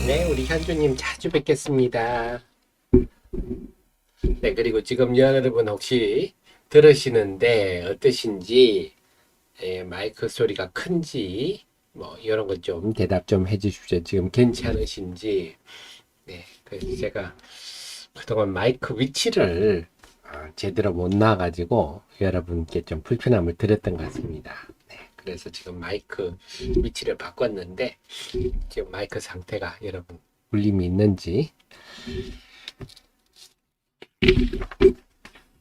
네, 우리 현주님 자주 뵙겠습니다. 네, 그리고 지금 여러분 혹시 들으시는데 어떠신지, 마이크 소리가 큰지, 뭐, 이런 것 좀 대답 좀 해주십시오. 지금 괜찮으신지. 네, 그래서 제가 그동안 마이크 위치를 제대로 못 놔가지고 여러분께 좀 불편함을 드렸던 것 같습니다. 네, 그래서 지금 마이크 위치를 바꿨는데, 지금 마이크 상태가 여러분 울림이 있는지.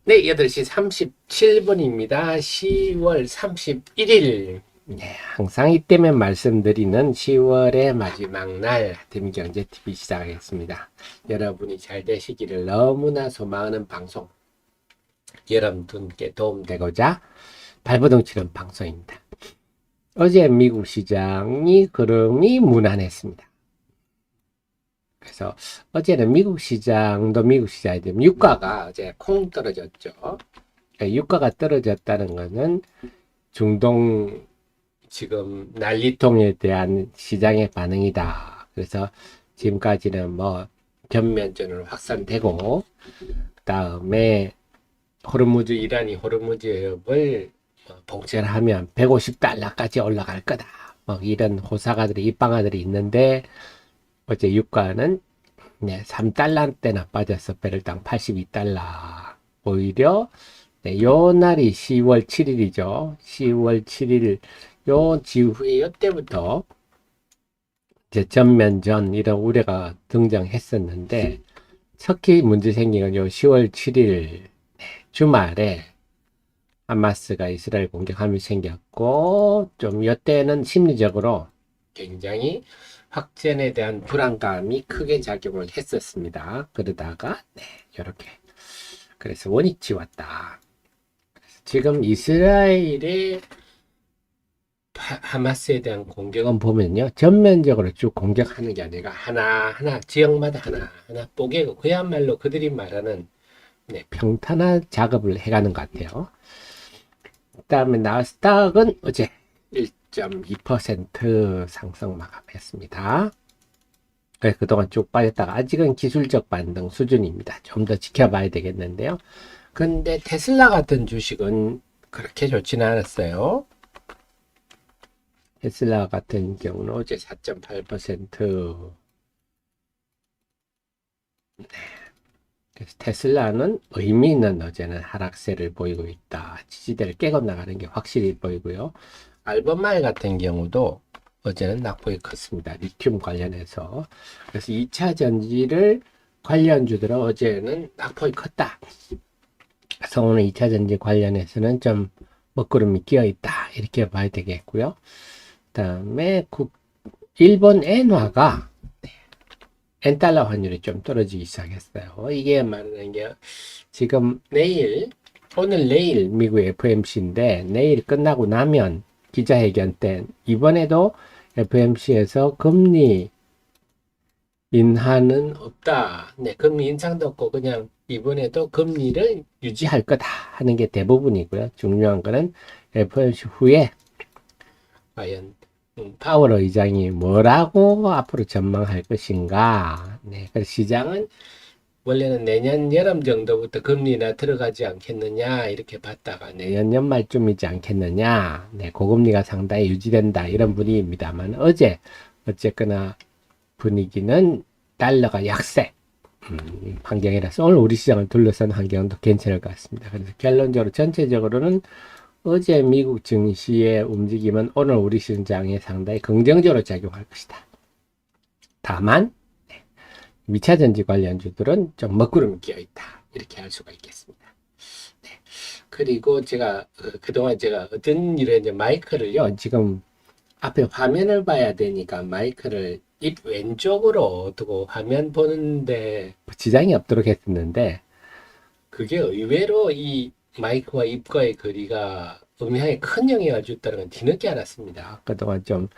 네, 8시 37분입니다. 10월 31일. 네, 항상 이때면 말씀드리는 10월의 마지막 날 대미경제TV 시작하겠습니다. 여러분이 잘 되시기를 너무나 소망하는 방송, 여러분께 도움되고자 발버둥 치는 방송입니다. 어제 미국 시장이 흐름이 무난했습니다. 그래서 어제는 미국 시장도 미국 시장이 되면 유가가 어제 콩 떨어졌죠. 유가가 떨어졌다는 것은 중동 지금 난리통에 대한 시장의 반응이다. 그래서 지금까지는 뭐 전면전으로 확산되고, 그다음에 호르무즈 이란이 호르무즈 해협을 봉쇄하면 150달러까지 올라갈 거다. 뭐 이런 호사가들이 입방아들이 있는데, 어제 유가는 3달러대나 빠져서 배럴당 82달러. 오히려 요 날이 10월 7일이죠. 10월 7일 요 지후에 요때부터 이제 전면전 이런 우려가 등장했었는데, 특히 문제 생긴 건 요 10월 7일 주말에 하마스가 이스라엘 공격함이 생겼고, 좀 요때는 심리적으로 굉장히 확전에 대한 불안감이 크게 작용을 했었습니다. 그러다가 이렇게 그래서 원위치 왔다. 지금 이스라엘의 하마스에 대한 공격은 보면요, 전면적으로 쭉 공격하는 게 아니라 하나하나 지역마다 하나하나 뽀개고, 그야말로 그들이 말하는 평탄화 작업을 해가는 것 같아요. 그 다음에 나스닥은 어제 1.2% 상승 마감했습니다. 그동안 쭉 빠졌다가 아직은 기술적 반등 수준입니다. 좀 더 지켜봐야 되겠는데요. 근데 테슬라 같은 주식은 그렇게 좋지는 않았어요. 테슬라 같은 경우는 어제 4.8%. 네. 그래서 테슬라는 의미 있는 어제는 하락세를 보이고 있다. 지지대를 깨고 나가는 게 확실히 보이고요. 알버마일 같은 경우도 어제는 낙폭이 컸습니다. 리튬 관련해서. 그래서 2차 전지를 관련주들은 어제는 낙폭이 컸다. 그래서 오늘 2차 전지 관련해서는 좀 먹구름이 끼어 있다. 이렇게 봐야 되겠고요. 그 다음에 일본 엔화가 엔달러 환율이 좀 떨어지기 시작했어요. 이게 말하는 게 지금 오늘 내일 미국 FMC인데, 내일 끝나고 나면 기자회견 때 이번에도 FMC에서 금리 인하는 없다. 금리 인상도 없고 그냥 이번에도 금리를 유지할 거다 하는 게 대부분이고요. 중요한 거는 FMC 후에 과연 파월 의장이 뭐라고 앞으로 전망할 것인가. 그래서 시장은 원래는 내년 여름 정도부터 금리나 들어가지 않겠느냐 이렇게 봤다가 내년 연말쯤이지 않겠느냐, 고금리가 상당히 유지된다 이런 분위기입니다만, 어쨌거나 분위기는 달러가 약세 환경이라서 오늘 우리 시장을 둘러싼 환경도 괜찮을 것 같습니다. 그래서 결론적으로 전체적으로는 어제 미국 증시의 움직임은 오늘 우리 시장에 상당히 긍정적으로 작용할 것이다. 다만 2차 전지 관련주들은 좀 먹구름이 끼어 있다. 이렇게 할 수가 있겠습니다. 네. 그리고 그동안 제가 어떤 일을 이제 마이크를요, 지금 앞에 화면을 봐야 되니까 마이크를 입 왼쪽으로 두고 화면 보는데 지장이 없도록 했었는데, 그게 의외로 이 마이크와 입과의 거리가 음향에 큰 영향을 줬다는 건 뒤늦게 알았습니다. 그동안 좀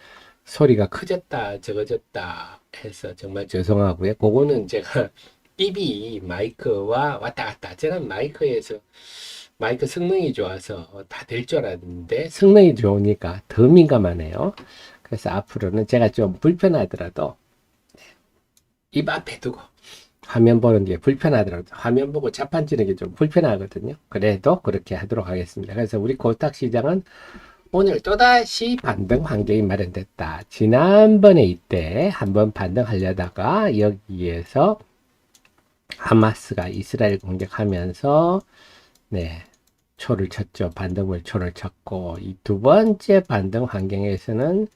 소리가 커졌다 적어졌다 해서 정말 죄송하고요. 그거는 제가 입이 마이크와 왔다 갔다, 저는 마이크 성능이 좋아서 다 될 줄 알았는데 성능이 좋으니까 더 민감하네요. 그래서 앞으로는 제가 좀 불편하더라도 입 앞에 두고 화면 보는 게 불편하더라고요. 화면 보고 자판지는 게 좀 불편하거든요. 그래도 그렇게 하도록 하겠습니다. 그래서 우리 코스닥 시장은 오늘 또다시 반등 환경이 마련됐다. 지난번에 이때 한번 반등하려다가 여기에서 하마스가 이스라엘 공격하면서 네, 초를 쳤죠. 반등을 초를 쳤고 이 두 번째 반등 환경에서는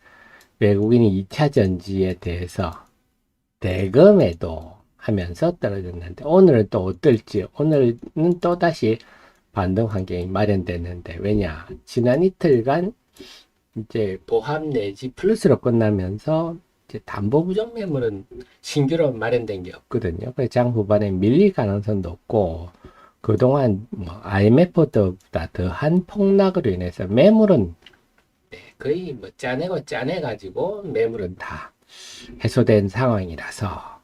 외국인이 2차 전지에 대해서 대금에도 하면서 떨어졌는데 오늘은 또 어떨지 오늘은 또다시 반등 환경이 마련됐는데 왜냐 지난 이틀간 이제 보합 내지 플러스로 끝나면서 이제 담보 부정 매물은 신규로 마련된 게 없거든요. 그래서 장 후반에 밀릴 가능성도 없고 그동안 뭐 IMF보다 더한 폭락으로 인해서 매물은 거의 뭐 짜내가지고 매물은 다 해소된 상황이라서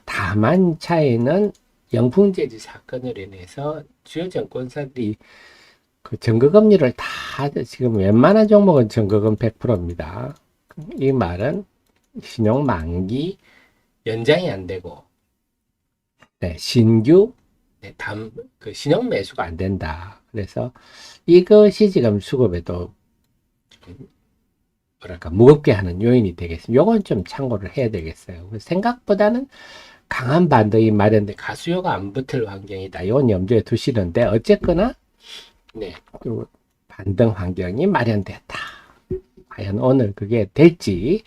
다만 차이는 영풍재지 사건으로 인해서 주요 증권사들이 그 증거금리를 다 지금 웬만한 종목은 증거금 100%입니다. 이 말은 신용 만기 연장이 안 되고 네, 신규 네, 그 신용 매수가 안 된다. 그래서 이것이 지금 수급에도 뭐랄까 무겁게 하는 요인이 되겠습니다. 요건 좀 참고를 해야 되겠어요. 생각보다는 강한 반등이 마련돼 가수요가 안 붙을 환경이다. 이건 염두에 두시는데 어쨌거나 네, 그 반등 환경이 마련됐다. 과연 오늘 그게 될지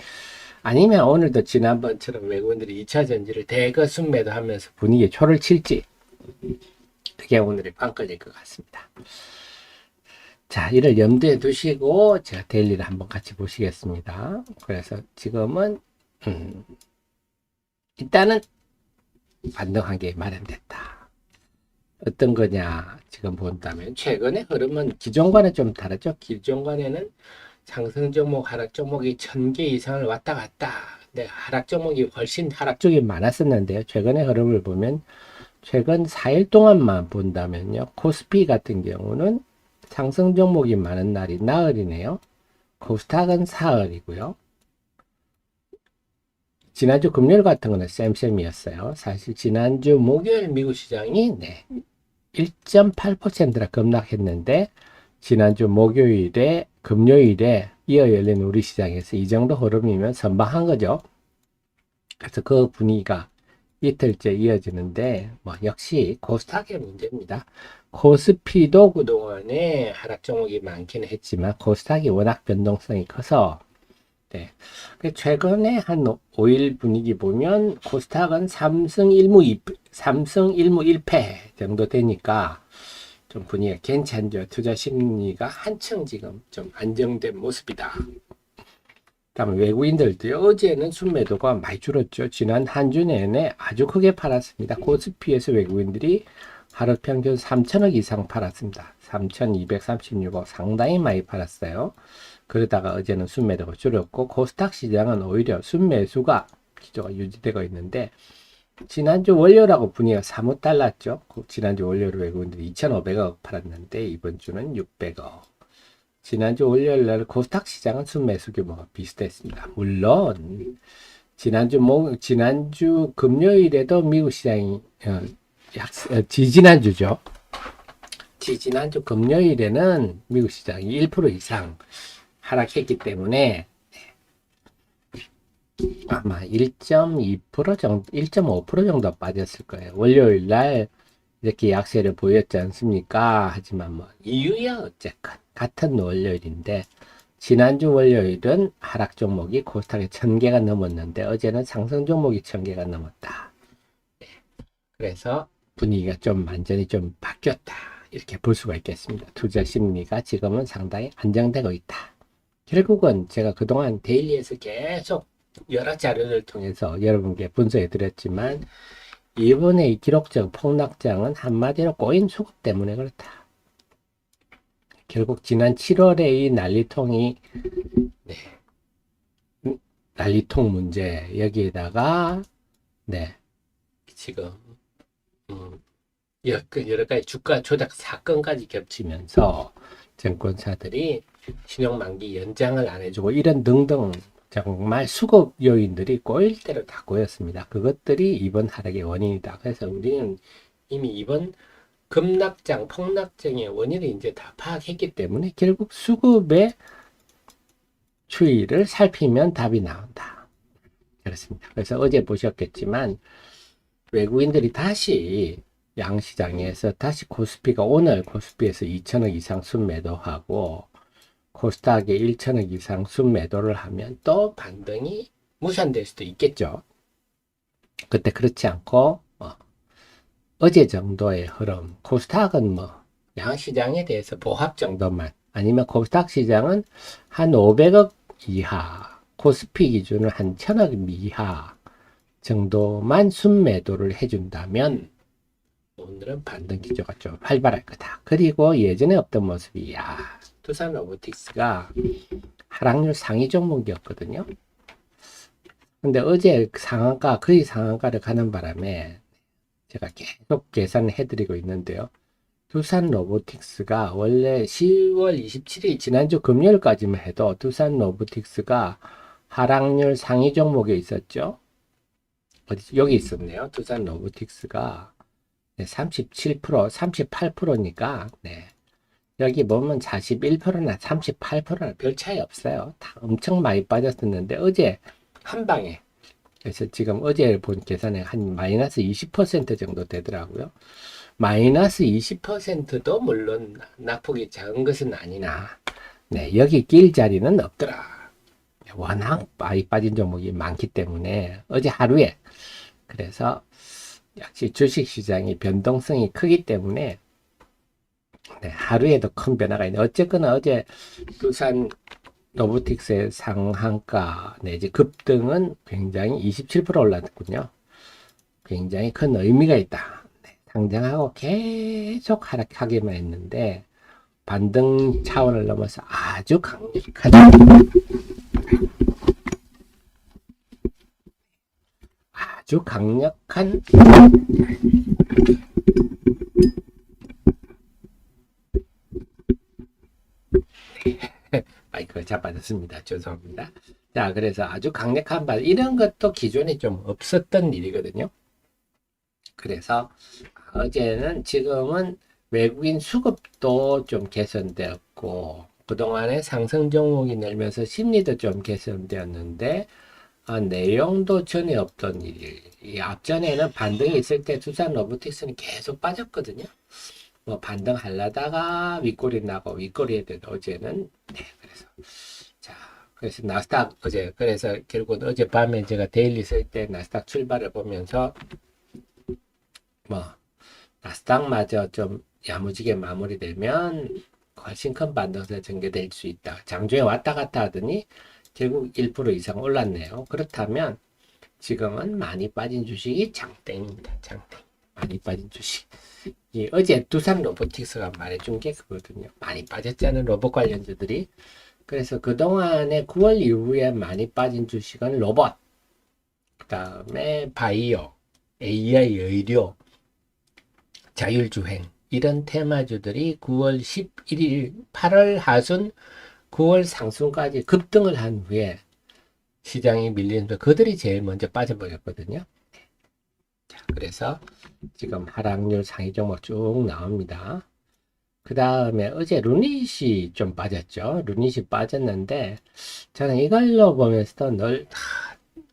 아니면 오늘도 지난번처럼 외국인들이 2차 전지를 대거 순매도하면서 분위기에 초를 칠지 그게 오늘의 관건일 것 같습니다. 자, 이를 염두에 두시고 제가 데일리를 한번 같이 보시겠습니다. 그래서 지금은 일단은 반등 환경이 마련됐다. 어떤 거냐 지금 본다면 최근의 흐름은 기존과는 좀 다르죠. 기존과는 상승 종목, 하락 종목이 1000개 이상을 왔다 갔다. 근데 하락 종목이 훨씬 하락 쪽이 많았었는데요. 최근의 흐름을 보면 최근 4일 동안만 본다면요. 코스피 같은 경우는 상승 종목이 많은 날이 나흘이네요. 코스닥은 사흘이고요. 지난주 금요일 같은 거는 쌤쌤이었어요. 사실 지난주 목요일 미국 시장이 네, 1.8%나 급락했는데 지난주 목요일에 금요일에 이어 열린 우리 시장에서 이 정도 흐름이면 선방한 거죠. 그래서 그 분위기가 이틀째 이어지는데 뭐 역시 코스닥의 문제입니다. 코스피도 그동안에 하락 종목이 많기는 했지만 코스닥이 워낙 변동성이 커서 네. 최근에 한 5일 분위기 보면 코스닥은 3승 1무 1패 정도 되니까 좀 분위기가 괜찮죠. 투자 심리가 한층 지금 좀 안정된 모습이다. 다음에 외국인들도 어제는 순매도가 많이 줄었죠. 지난 한 주 내내 아주 크게 팔았습니다. 코스피에서 외국인들이 하루 평균 3천억 이상 팔았습니다. 3,236억 상당히 많이 팔았어요. 그러다가 어제는 순매도가 줄었고 코스닥 시장은 오히려 순매수가 기조가 유지되고 있는데 지난주 월요일하고 분위기가 사뭇 달랐죠. 지난주 월요일 외국인들이 2,500억 팔았는데 이번 주는 600억. 지난주 월요일 날 코스닥 시장은 순매수 규모가 비슷했습니다. 물론 지난주 금요일에도 미국 시장이 지지난주죠. 지난주 금요일에는 미국 시장이 1% 이상 하락했기 때문에 아마 1.2% 정도, 1.5% 정도 빠졌을 거예요. 월요일 날 이렇게 약세를 보였지 않습니까? 하지만 뭐 이유야 어쨌건 같은 월요일인데 지난주 월요일은 하락 종목이 코스닥에 1000개가 넘었는데 어제는 상승 종목이 1000개가 넘었다. 그래서 분위기가 좀 완전히 좀 바뀌었다. 이렇게 볼 수가 있겠습니다. 투자 심리가 지금은 상당히 안정되고 있다. 결국은 제가 그동안 데일리에서 계속 여러 자료를 통해서 여러분께 분석해 드렸지만 이번에 이 기록적 폭락장은 한마디로 꼬인 수급 때문에 그렇다. 결국 지난 7월에 이 난리통이 네, 난리통 문제 여기에다가 네, 지금 여러 가지 주가 조작 사건까지 겹치면서 증권사들이 신용만기 연장을 안 해주고 이런 등등 정말 수급 요인들이 꼬일 대로 다 꼬였습니다. 그것들이 이번 하락의 원인이다. 그래서 우리는 이미 이번 급락장, 폭락장의 원인을 이제 다 파악했기 때문에 결국 수급의 추이를 살피면 답이 나온다. 그렇습니다. 그래서 어제 보셨겠지만 외국인들이 다시 양시장에서 다시 코스피가 오늘 코스피에서 2천억 이상 순매도하고 코스닥에 1천억 이상 순매도를 하면 또 반등이 무산될 수도 있겠죠. 그때 그렇지 않고 어제 정도의 흐름, 코스닥은 뭐 양시장에 대해서 보합 정도만, 아니면 코스닥 시장은 한 500억 이하, 코스피 기준은 한 1000억 이하 정도만 순매도를 해준다면 오늘은 반등 기조가 좀 활발할 거다. 그리고 예전에 없던 모습이, 두산 로보틱스가 하락률 상위 종목이었거든요. 근데 어제 상한가, 거의 상한가를 가는 바람에 제가 계속 계산을 해드리고 있는데요. 두산 로보틱스가 원래 10월 27일 지난주 금요일까지만 해도 두산 로보틱스가 하락률 상위 종목에 있었죠. 여기 있었네요. 두산 로보틱스가 37%, 38%니까 여기 보면 41%나 38%나 별 차이 없어요. 다 엄청 많이 빠졌었는데 어제 한 방에, 그래서 지금 어제 본 계산에 한 마이너스 20% 정도 되더라고요. 마이너스 20%도 물론 낙폭이 작은 것은 아니나 여기 낄 자리는 없더라. 워낙 많이 빠진 종목이 많기 때문에 어제 하루에, 그래서 역시 주식시장이 변동성이 크기 때문에 하루에도 큰 변화가 있네. 어쨌거나 어제 두산 로보틱스의 상한가 내지 급등은 굉장히 27% 올랐군요. 굉장히 큰 의미가 있다. 상장하고 계속 하락하기만 했는데 반등 차원을 넘어서 아주 강력한 마이크가 잡아졌습니다. 죄송합니다. 자, 그래서 아주 강력한 이런 것도 기존에 좀 없었던 일이거든요. 그래서 어제는, 지금은 외국인 수급도 좀 개선되었고 그동안에 상승 종목이 늘면서 심리도 좀 개선되었는데 내용도 전혀 없던 일이, 앞전에는 반등이 있을 때 두산 로보틱스는 계속 빠졌거든요. 뭐 반등하려다가 윗꼬리 나고 윗꼬리에 대도 어제는 그래서 나스닥 어제, 그래서 결국 어젯밤에 제가 데일리 쓸 때 나스닥 출발을 보면서 나스닥마저 좀 야무지게 마무리되면 훨씬 큰 반등세 전개될 수 있다. 장중에 왔다 갔다 하더니 결국 1% 이상 올랐네요. 그렇다면 지금은 많이 빠진 주식이 장땡입니다. 장땡. 많이 빠진 주식. 어제 두산 로보틱스가 말해준 게 그거거든요. 많이 빠졌잖아요. 로봇 관련주들이. 그래서 그동안에 9월 이후에 많이 빠진 주식은 로봇, 그 다음에 바이오, AI 의료, 자율주행, 이런 테마주들이 9월 11일, 8월 하순, 9월 상순까지 급등을 한 후에 시장이 밀리면서 그들이 제일 먼저 빠져버렸거든요. 자, 그래서 지금 하락률 상위 종목 쭉 나옵니다. 그 다음에 어제 루닛이 좀 빠졌죠. 루닛이 빠졌는데 저는 이걸로 보면서도 늘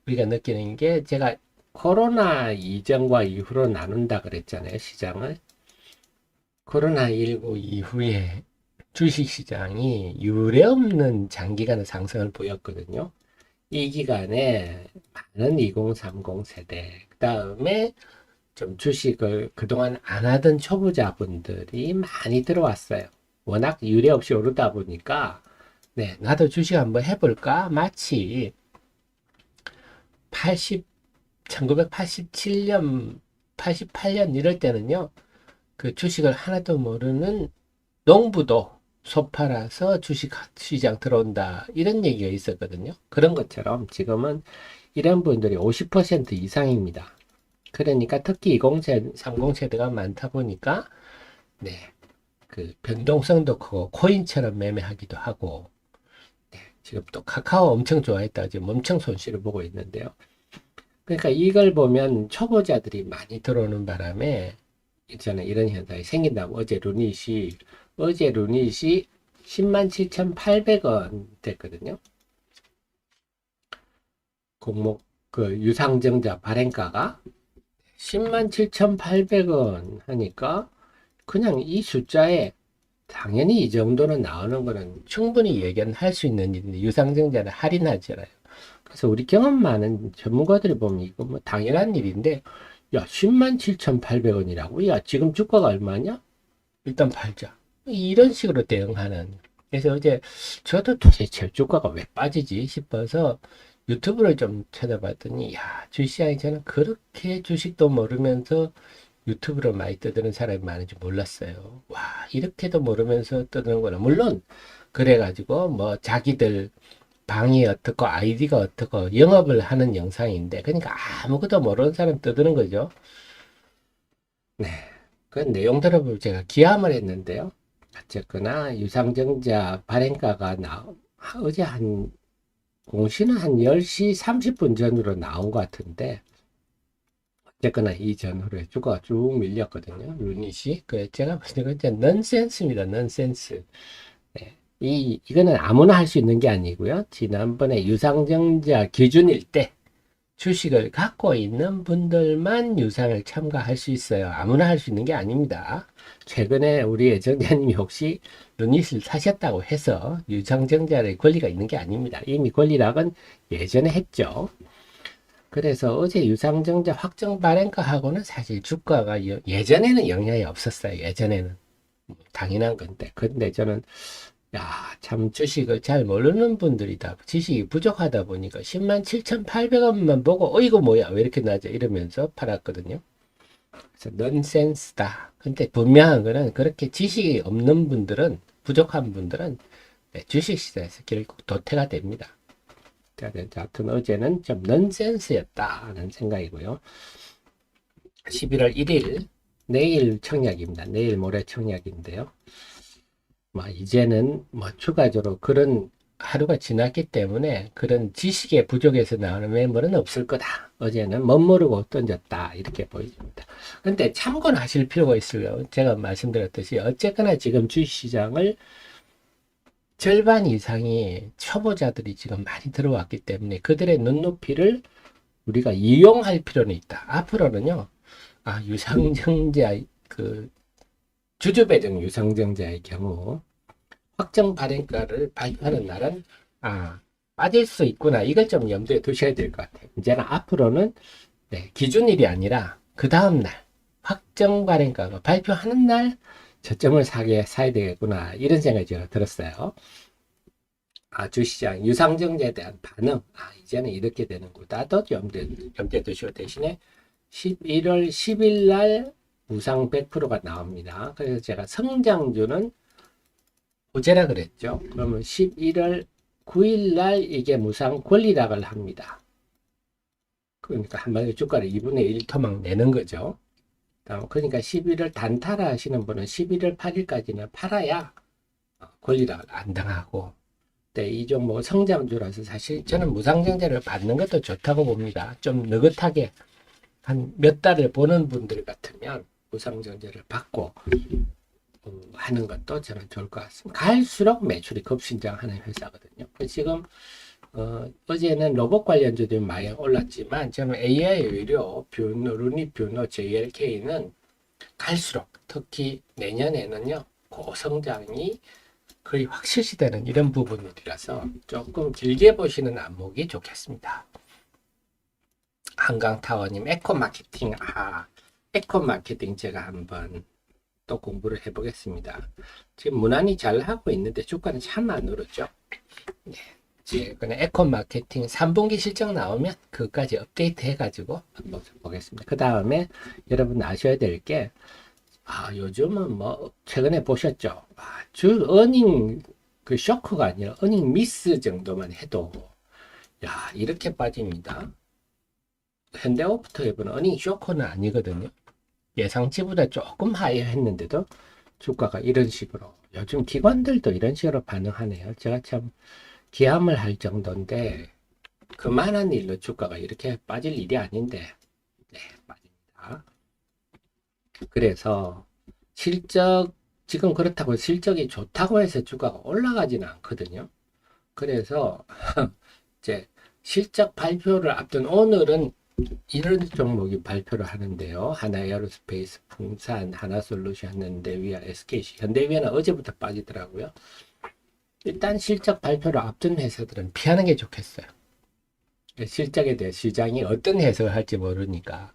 우리가 느끼는 게, 제가 코로나 이전과 이후로 나눈다 그랬잖아요. 시장을. 코로나19 이후에 주식시장이 유례없는 장기간의 상승을 보였거든요. 이 기간에 많은 2030 세대, 그 다음에 좀 주식을 그동안 안 하던 초보자분들이 많이 들어왔어요. 워낙 유례 없이 오르다 보니까 나도 주식 한번 해볼까? 마치 1987년, 88년 이럴 때는요, 그 주식을 하나도 모르는 농부도 소 팔아서 주식 시장 들어온다, 이런 얘기가 있었거든요. 그런 것처럼 지금은 이런 분들이 50% 이상입니다. 그러니까 특히 20세대, 30세대가 많다 보니까 그 변동성도 크고 코인처럼 매매하기도 하고 지금 또 카카오 엄청 좋아했다가 지금 엄청 손실을 보고 있는데요. 그러니까 이걸 보면 초보자들이 많이 들어오는 바람에 있잖아요. 이런 현상이 생긴다고. 어제 루닛이 107,800원 됐거든요. 공목 그 유상증자 발행가가 107,800원 하니까 그냥 이 숫자에 당연히 이 정도는 나오는 거는 충분히 예견할 수 있는 일인데 유상증자는 할인하잖아요. 그래서 우리 경험 많은 전문가들이 보면 이거 뭐 당연한 일인데 야 107,800원이라고? 야 지금 주가가 얼마냐? 일단 팔자. 이런 식으로 대응하는. 그래서 어제 저도 도대체 주가가 왜 빠지지 싶어서 유튜브를 좀 찾아봤더니 야 주시장이 저는 그렇게 주식도 모르면서 유튜브로 많이 떠드는 사람이 많은지 몰랐어요. 와 이렇게도 모르면서 떠드는구나. 물론 그래가지고 뭐 자기들 방이 어떻고 아이디가 어떻고 영업을 하는 영상인데 그러니까 아무것도 모르는 사람 떠드는 거죠. 네. 그 내용들을 보고 제가 기함을 했는데요. 어쨌거나 유상증자 발행가가 어제 공시는 한 10시 30분 전으로 나온 것 같은데 어쨌거나 이 전후로 주가가 쭉 밀렸거든요. 유닛이. 그 제가 보니까 진짜 넌센스입니다. 넌센스. 네. 이거는 아무나 할 수 있는 게 아니고요. 지난번에 유상증자 기준일 때 주식을 갖고 있는 분들만 유상을 참가할 수 있어요. 아무나 할 수 있는 게 아닙니다. 최근에 우리 애정자님이 혹시 루닛을 사셨다고 해서 유상증자의 권리가 있는 게 아닙니다. 이미 권리락은 예전에 했죠. 그래서 어제 유상증자 확정 발행가하고는 사실 주가가 예전에는 영향이 없었어요. 예전에는 당연한 건데. 근데 저는 참 주식을 잘 모르는 분들이다. 지식이 부족하다 보니까 107,800원만 보고 이거 뭐야 왜 이렇게 낮아 이러면서 팔았거든요. 그래서 넌센스다. 근데 분명한 거는 그렇게 지식이 없는 분들은 부족한 분들은 주식시장에서 결국 도태가 됩니다. 하여튼 어제는 좀 넌센스였다는 생각이고요. 11월 1일 내일 청약입니다. 내일 모레 청약인데요. 이제는 추가적으로 그런 하루가 지났기 때문에 그런 지식의 부족에서 나오는 매물은 없을 거다. 어제는 멋모르고 던졌다. 이렇게 보여집니다. 근데 참고는 하실 필요가 있어요. 제가 말씀드렸듯이 어쨌거나 지금 주식시장을 절반 이상이 초보자들이 지금 많이 들어왔기 때문에 그들의 눈높이를 우리가 이용할 필요는 있다. 앞으로는요, 유상증자, 주주배정 유상증자의 경우, 확정 발행가를 발표하는 날은, 빠질 수 있구나. 이걸 좀 염두에 두셔야 될 것 같아요. 이제는 앞으로는, 기준일이 아니라, 그 다음날, 확정 발행가가 발표하는 날, 저점을 사야 되겠구나. 이런 생각이 제가 들었어요. 주시장 유상증자에 대한 반응. 이제는 이렇게 되는구나. 또 염두에 두시고 대신에 11월 10일 날 무상 100%가 나옵니다. 그래서 제가 성장주는 호재라 그랬죠. 그러면 11월 9일 날 이게 무상 권리락을 합니다. 그러니까 한마디로 주가를 2분의 1 토막 내는 거죠. 그러니까 11월 단타라 하시는 분은 11월 8일까지는 팔아야 권리락을 안 당하고, 이 종목 성장주라서 사실 저는 무상증자를 받는 것도 좋다고 봅니다. 좀 느긋하게 한 몇 달을 보는 분들 같으면 무상증자를 받고 하는 것도 저는 좋을 것 같습니다. 갈수록 매출이 급신장하는 회사거든요. 지금 어제는 로봇 관련주들이 많이 올랐지만 저는 AI 의료, 루닛 뷰노, JLK는 갈수록 특히 내년에는요 고성장이 거의 확실시되는 이런 부분이라서 조금 길게 보시는 안목이 좋겠습니다. 한강타워님 에코마케팅 에코마케팅 제가 한번 또 공부를 해보겠습니다. 지금 무난히 잘 하고 있는데 주가는 참 안 오르죠. 그냥 에코마케팅 3분기 실적 나오면 그것까지 업데이트 해가지고 한번 보겠습니다. 그 다음에 여러분 아셔야 될 게 요즘은 최근에 보셨죠? 주 어닝 그 쇼크가 아니라 어닝 미스 정도만 해도 이렇게 빠집니다. 현대오프터앱은 어닝 쇼크는 아니거든요. 예상치보다 조금 하회했는데도 주가가 이런 식으로 요즘 기관들도 이런 식으로 반응하네요. 제가 참 기함을 할 정도인데 그만한 일로 주가가 이렇게 빠질 일이 아닌데 네, 빠집니다. 그래서 실적 지금 그렇다고 실적이 좋다고 해서 주가가 올라가지는 않거든요. 그래서 이제 실적 발표를 앞둔 오늘은 이런 종목이 발표를 하는데요. 하나에어로스페이스, 풍산, 하나솔루션, 현대위아, SKC, 현대위아는 어제부터 빠지더라고요. 일단 실적 발표를 앞둔 회사들은 피하는 게 좋겠어요. 실적에 대해 시장이 어떤 해석을 할지 모르니까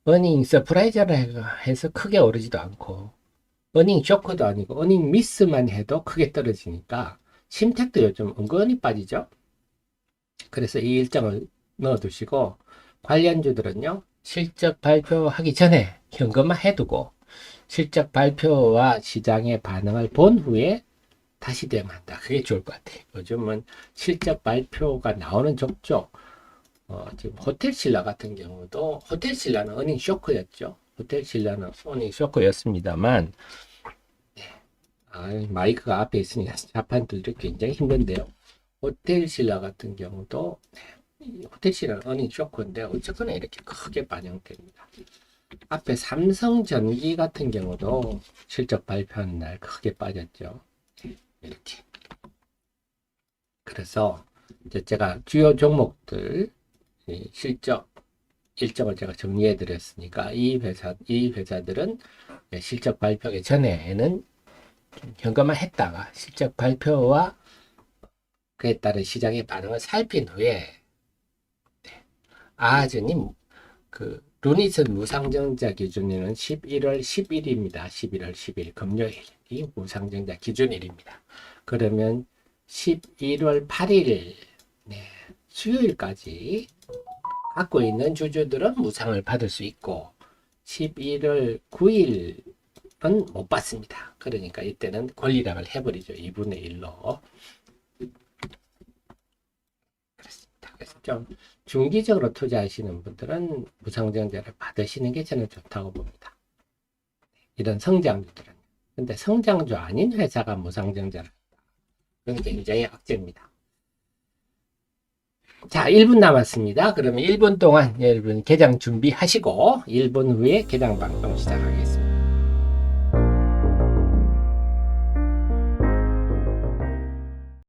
어닝 서프라이즈를 해서 크게 오르지도 않고 어닝 쇼크도 아니고 어닝 미스만 해도 크게 떨어지니까 심택도 요즘 은근히 빠지죠. 그래서 이 일정을 넣어두시고 관련주들은요 실적 발표하기 전에 현금화 해두고 실적 발표와 시장의 반응을 본 후에 다시 대응한다. 그게 좋을 것 같아요. 요즘은 실적 발표가 나오는 족족 지금 호텔신라 같은 경우도 호텔신라는 어닝 쇼크였죠. 호텔신라는 어닝 쇼크였습니다만 마이크가 앞에 있으니까 자판 들기 굉장히 힘든데요. 호텔신라 같은 경우도 호텔신라는 어닝 쇼크인데 어쨌거나 이렇게 크게 반영됩니다. 앞에 삼성전기 같은 경우도 실적 발표하는 날 크게 빠졌죠. 이렇게. 그래서 이제 제가 주요 종목들 실적 일정을 제가 정리해 드렸으니까 이 회사들은 실적 발표기 전에는 현금화 했다가 실적 발표와 그에 따른 시장의 반응을 살핀 후에 아즈님 그 루닛은 무상증자 기준일은 11월 10일입니다. 11월 10일 금요일이 무상증자 기준일입니다. 그러면 11월 8일 수요일까지 갖고 있는 주주들은 무상을 받을 수 있고 11월 9일은 못 받습니다. 그러니까 이때는 권리락을 해버리죠. 2분의 1로. 그렇습니다. 그래서 좀 중기적으로 투자하시는 분들은 무상증자를 받으시는 게 저는 좋다고 봅니다. 이런 성장주들은. 근데 성장주 아닌 회사가 무상증자를 한다. 그건 굉장히 악재입니다. 자, 1분 남았습니다. 그러면 1분 동안 여러분 개장 준비하시고 1분 후에 개장 방송 시작하겠습니다.